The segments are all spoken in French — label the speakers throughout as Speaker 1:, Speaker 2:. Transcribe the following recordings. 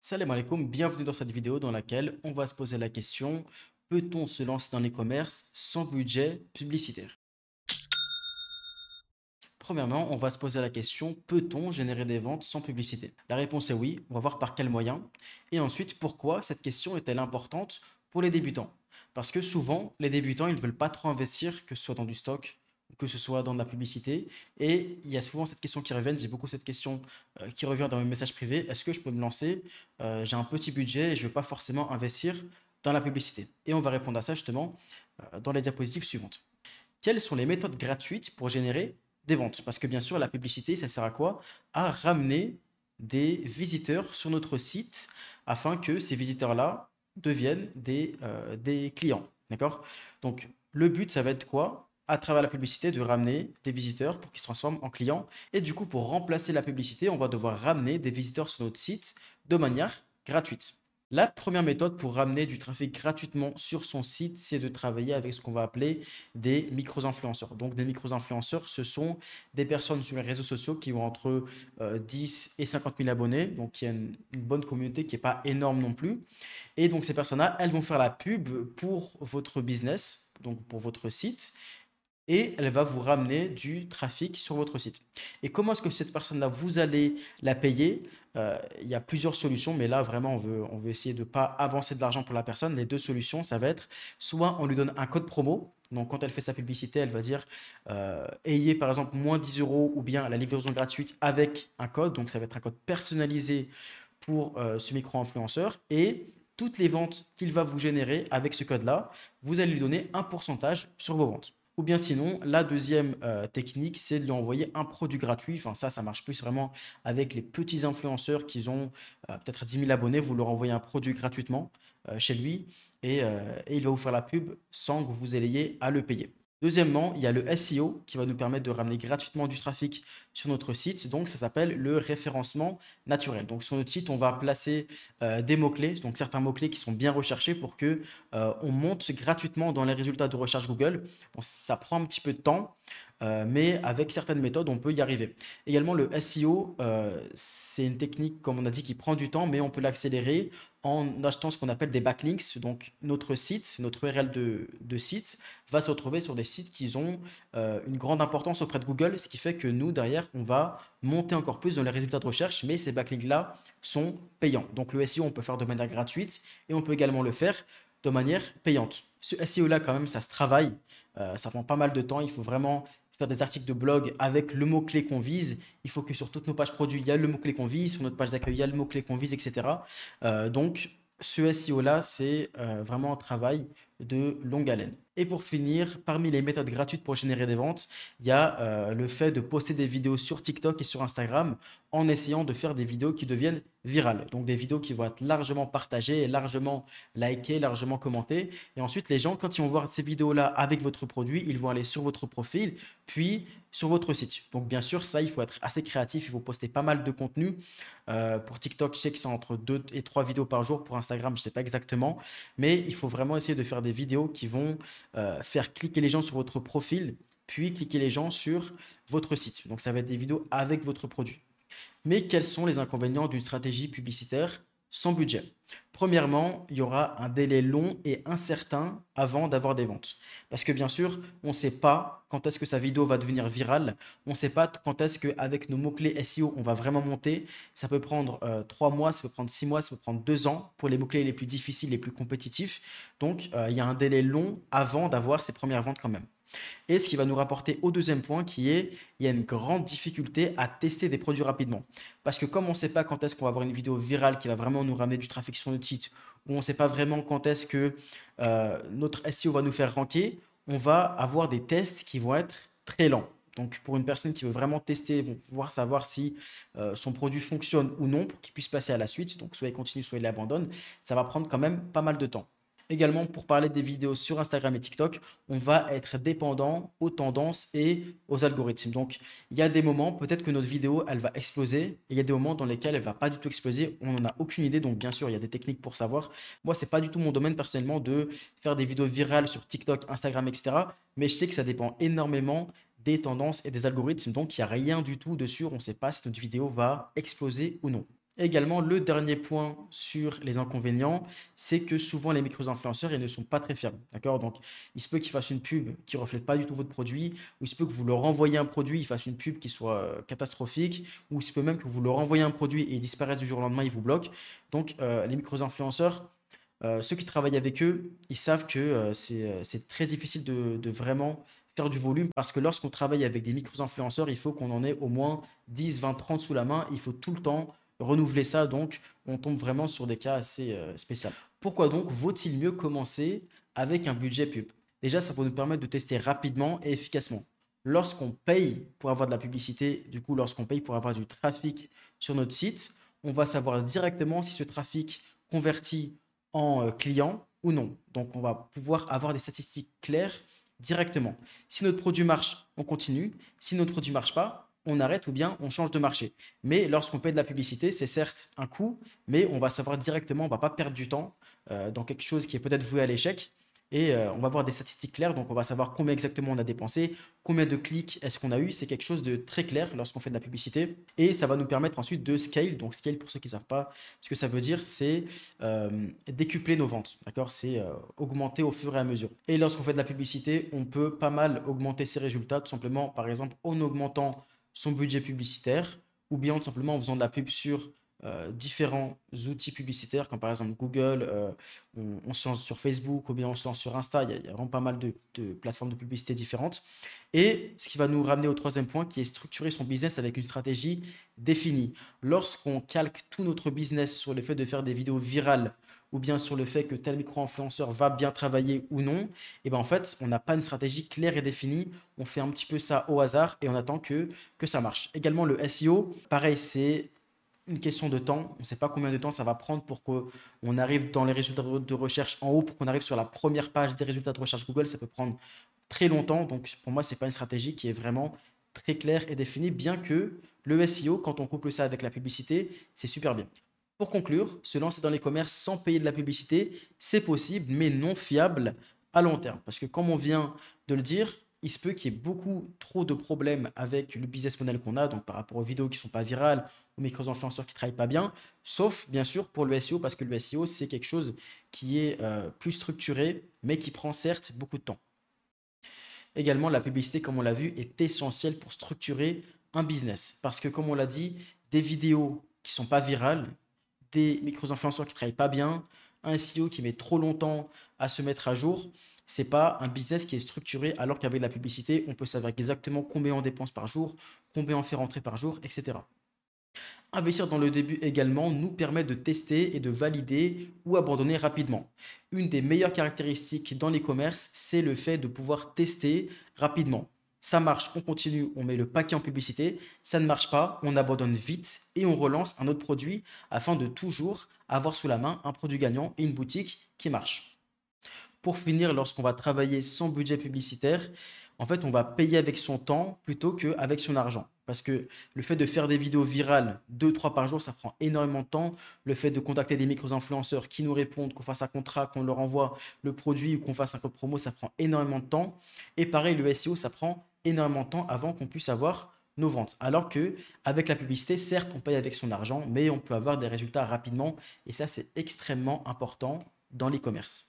Speaker 1: Salam alaikum, bienvenue dans cette vidéo dans laquelle on va se poser la question, peut-on se lancer dans l'e-commerce sans budget publicitaire? Premièrement, on va se poser la question, peut-on générer des ventes sans publicité? La réponse est oui, on va voir par quels moyens. Et ensuite, pourquoi cette question est-elle importante pour les débutants? Parce que souvent, les débutants, ils ne veulent pas trop investir, que ce soit dans du stock, que ce soit dans de la publicité. Et il y a souvent cette question qui revient, j'ai beaucoup cette question qui revient dans mes messages privés, est-ce que je peux me lancer? J'ai un petit budget et je ne veux pas forcément investir dans la publicité. Et on va répondre à ça justement dans les diapositives suivantes. Quelles sont les méthodes gratuites pour générer des ventes? Parce que bien sûr, la publicité, ça sert à quoi? À ramener des visiteurs sur notre site afin que ces visiteurs-là deviennent des clients. D'accord? Donc, le but, ça va être quoi? À travers la publicité, de ramener des visiteurs pour qu'ils se transforment en clients. Et du coup, pour remplacer la publicité, on va devoir ramener des visiteurs sur notre site de manière gratuite. La première méthode pour ramener du trafic gratuitement sur son site, c'est de travailler avec ce qu'on va appeler des micro-influenceurs. Donc, des micro-influenceurs, ce sont des personnes sur les réseaux sociaux qui ont entre 10 et 50 000 abonnés. Donc, il y a une bonne communauté qui n'est pas énorme non plus. Et donc, ces personnes-là, elles vont faire la pub pour votre business, donc pour votre site, et elle va vous ramener du trafic sur votre site. Et comment est-ce que cette personne-là, vous allez la payer? Il y a plusieurs solutions, mais là, vraiment, on veut essayer de ne pas avancer de l'argent pour la personne. Les deux solutions, ça va être soit on lui donne un code promo. Donc, quand elle fait sa publicité, elle va dire ayez par exemple moins 10 euros ou bien la livraison gratuite avec un code. Donc, ça va être un code personnalisé pour ce micro-influenceur. Et toutes les ventes qu'il va vous générer avec ce code-là, vous allez lui donner un pourcentage sur vos ventes. Ou bien sinon, la deuxième technique, c'est de lui envoyer un produit gratuit. Enfin, ça marche plus vraiment avec les petits influenceurs qui ont peut-être 10 000 abonnés. Vous leur envoyez un produit gratuitement chez lui et il va vous faire la pub sans que vous ayez à le payer. Deuxièmement, il y a le SEO qui va nous permettre de ramener gratuitement du trafic sur notre site. Donc, ça s'appelle le référencement naturel. Donc, sur notre site, on va placer des mots-clés, donc certains mots-clés qui sont bien recherchés pour que on monte gratuitement dans les résultats de recherche Google. Bon, ça prend un petit peu de temps, mais avec certaines méthodes, on peut y arriver. Également, le SEO, c'est une technique, comme on a dit, qui prend du temps, mais on peut l'accélérer en achetant ce qu'on appelle des backlinks. Donc, notre site, notre URL de site va se retrouver sur des sites qui ont une grande importance auprès de Google, ce qui fait que nous, derrière, on va monter encore plus dans les résultats de recherche, mais ces backlinks-là sont payants. Donc, le SEO, on peut faire de manière gratuite et on peut également le faire de manière payante. Ce SEO-là, quand même, ça se travaille. Ça prend pas mal de temps. Il faut vraiment faire des articles de blog avec le mot-clé qu'on vise. Il faut que sur toutes nos pages produits, il y a le mot-clé qu'on vise. Sur notre page d'accueil, il y a le mot-clé qu'on vise, etc. Donc, ce SEO-là, c'est vraiment un travail de longue haleine. Et pour finir, parmi les méthodes gratuites pour générer des ventes, il y a le fait de poster des vidéos sur TikTok et sur Instagram en essayant de faire des vidéos qui deviennent virales. Donc des vidéos qui vont être largement partagées, largement likées, largement commentées. Et ensuite, les gens, quand ils vont voir ces vidéos-là avec votre produit, ils vont aller sur votre profil, puis sur votre site. Donc bien sûr, ça, il faut être assez créatif, il faut poster pas mal de contenu. Pour TikTok, je sais que c'est entre 2 et 3 vidéos par jour. Pour Instagram, je ne sais pas exactement. Mais il faut vraiment essayer de faire des vidéos qui vont faire cliquer les gens sur votre profil, puis cliquer les gens sur votre site. Donc ça va être des vidéos avec votre produit. Mais quels sont les inconvénients d'une stratégie publicitaire sans budget? Premièrement, il y aura un délai long et incertain avant d'avoir des ventes. Parce que bien sûr, on ne sait pas quand est-ce que sa vidéo va devenir virale. On ne sait pas quand est-ce qu'avec nos mots-clés SEO, on va vraiment monter. Ça peut prendre 3 mois, ça peut prendre 6 mois, ça peut prendre 2 ans pour les mots-clés les plus difficiles, les plus compétitifs. Donc, il y a un délai long avant d'avoir ses premières ventes quand même. Et ce qui va nous rapporter au deuxième point qui est, il y a une grande difficulté à tester des produits rapidement. Parce que comme on ne sait pas quand est-ce qu'on va avoir une vidéo virale qui va vraiment nous ramener du trafic sur notre site, ou on ne sait pas vraiment quand est-ce que notre SEO va nous faire ranker, on va avoir des tests qui vont être très lents. Donc pour une personne qui veut vraiment tester, vont pouvoir savoir si son produit fonctionne ou non pour qu'il puisse passer à la suite. Donc soit il continue, soit il abandonne. Ça va prendre quand même pas mal de temps. Également, pour parler des vidéos sur Instagram et TikTok, on va être dépendant aux tendances et aux algorithmes. Donc, il y a des moments, peut-être que notre vidéo, elle va exploser, et il y a des moments dans lesquels elle va pas du tout exploser. On n'en a aucune idée. Donc, bien sûr, il y a des techniques pour savoir. Moi, c'est pas du tout mon domaine personnellement de faire des vidéos virales sur TikTok, Instagram, etc. Mais je sais que ça dépend énormément des tendances et des algorithmes. Donc, il n'y a rien du tout dessus. On ne sait pas si notre vidéo va exploser ou non. Également, le dernier point sur les inconvénients, c'est que souvent les micro-influenceurs, ils ne sont pas très fiables. D'accord? Donc, il se peut qu'ils fassent une pub qui ne reflète pas du tout votre produit, ou il se peut que vous leur envoyez un produit, ils fassent une pub qui soit catastrophique, ou il se peut même que vous leur envoyez un produit et ils disparaissent du jour au lendemain, ils vous bloquent. Donc, les micro-influenceurs, ceux qui travaillent avec eux, ils savent que c'est très difficile de vraiment faire du volume parce que lorsqu'on travaille avec des micro-influenceurs, il faut qu'on en ait au moins 10, 20, 30 sous la main. Il faut tout le temps renouveler ça. Donc, on tombe vraiment sur des cas assez spéciaux. Pourquoi donc vaut-il mieux commencer avec un budget pub? Déjà, ça va nous permettre de tester rapidement et efficacement. Lorsqu'on paye pour avoir de la publicité, du coup, lorsqu'on paye pour avoir du trafic sur notre site, on va savoir directement si ce trafic convertit en client ou non. Donc, on va pouvoir avoir des statistiques claires directement. Si notre produit marche, on continue. Si notre produit ne marche pas, on arrête ou bien on change de marché. Mais lorsqu'on paie de la publicité, c'est certes un coût, mais on va savoir directement, on ne va pas perdre du temps dans quelque chose qui est peut-être voué à l'échec. Et on va avoir des statistiques claires, donc on va savoir combien exactement on a dépensé, combien de clics est-ce qu'on a eu. C'est quelque chose de très clair lorsqu'on fait de la publicité. Et ça va nous permettre ensuite de scale. Donc scale, pour ceux qui ne savent pas, ce que ça veut dire, c'est décupler nos ventes. D'accord? C'est augmenter au fur et à mesure. Et lorsqu'on fait de la publicité, on peut pas mal augmenter ses résultats, tout simplement, par exemple, en augmentant son budget publicitaire ou bien tout simplement en faisant de la pub sur différents outils publicitaires, comme par exemple Google, on se lance sur Facebook ou bien on se lance sur Insta. Il y a vraiment pas mal de plateformes de publicité différentes. Et ce qui va nous ramener au troisième point, qui est structurer son business avec une stratégie définie. Lorsqu'on calque tout notre business sur le fait de faire des vidéos virales ou bien sur le fait que tel micro-influenceur va bien travailler ou non, et ben en fait, on n'a pas une stratégie claire et définie. On fait un petit peu ça au hasard et on attend que ça marche. Également, le SEO, pareil, c'est une question de temps. On ne sait pas combien de temps ça va prendre pour qu'on arrive dans les résultats de recherche en haut, pour qu'on arrive sur la première page des résultats de recherche Google. Ça peut prendre très longtemps. Donc, pour moi, ce n'est pas une stratégie qui est vraiment très claire et définie, bien que le SEO, quand on couple ça avec la publicité, c'est super bien. Pour conclure, se lancer dans les commerces sans payer de la publicité, c'est possible, mais non fiable à long terme. Parce que comme on vient de le dire, il se peut qu'il y ait beaucoup trop de problèmes avec le business model qu'on a, donc par rapport aux vidéos qui ne sont pas virales, aux micro-influenceurs qui ne travaillent pas bien, sauf bien sûr pour le SEO, parce que le SEO, c'est quelque chose qui est plus structuré, mais qui prend certes beaucoup de temps. Également, la publicité, comme on l'a vu, est essentielle pour structurer un business. Parce que, comme on l'a dit, des vidéos qui ne sont pas virales, des micro-influenceurs qui ne travaillent pas bien, un SEO qui met trop longtemps à se mettre à jour, ce n'est pas un business qui est structuré, alors qu'avec la publicité, on peut savoir exactement combien on dépense par jour, combien on fait rentrer par jour, etc. Investir dans le début également nous permet de tester et de valider ou abandonner rapidement. Une des meilleures caractéristiques dans l'e-commerce, c'est le fait de pouvoir tester rapidement. Ça marche, on continue, on met le paquet en publicité. Ça ne marche pas, on abandonne vite et on relance un autre produit afin de toujours avoir sous la main un produit gagnant et une boutique qui marche. Pour finir, lorsqu'on va travailler sans budget publicitaire, en fait, on va payer avec son temps plutôt qu'avec son argent. Parce que le fait de faire des vidéos virales 2, 3 par jour, ça prend énormément de temps. Le fait de contacter des micro-influenceurs qui nous répondent, qu'on fasse un contrat, qu'on leur envoie le produit ou qu'on fasse un code promo, ça prend énormément de temps. Et pareil, le SEO, ça prend énormément de temps avant qu'on puisse avoir nos ventes. Alors que avec la publicité, certes, on paye avec son argent, mais on peut avoir des résultats rapidement. Et ça, c'est extrêmement important dans l'e-commerce.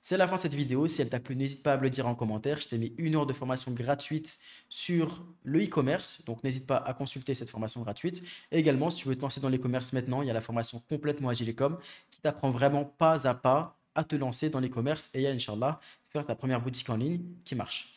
Speaker 1: C'est la fin de cette vidéo. Si elle t'a plu, n'hésite pas à me le dire en commentaire. Je t'ai mis 1 heure de formation gratuite sur le e-commerce. Donc, n'hésite pas à consulter cette formation gratuite. Et également, si tu veux te lancer dans l'e-commerce maintenant, il y a la formation complètement Agilecom qui t'apprend vraiment pas à te lancer dans l'e-commerce et à, Inch'Allah, faire ta première boutique en ligne qui marche.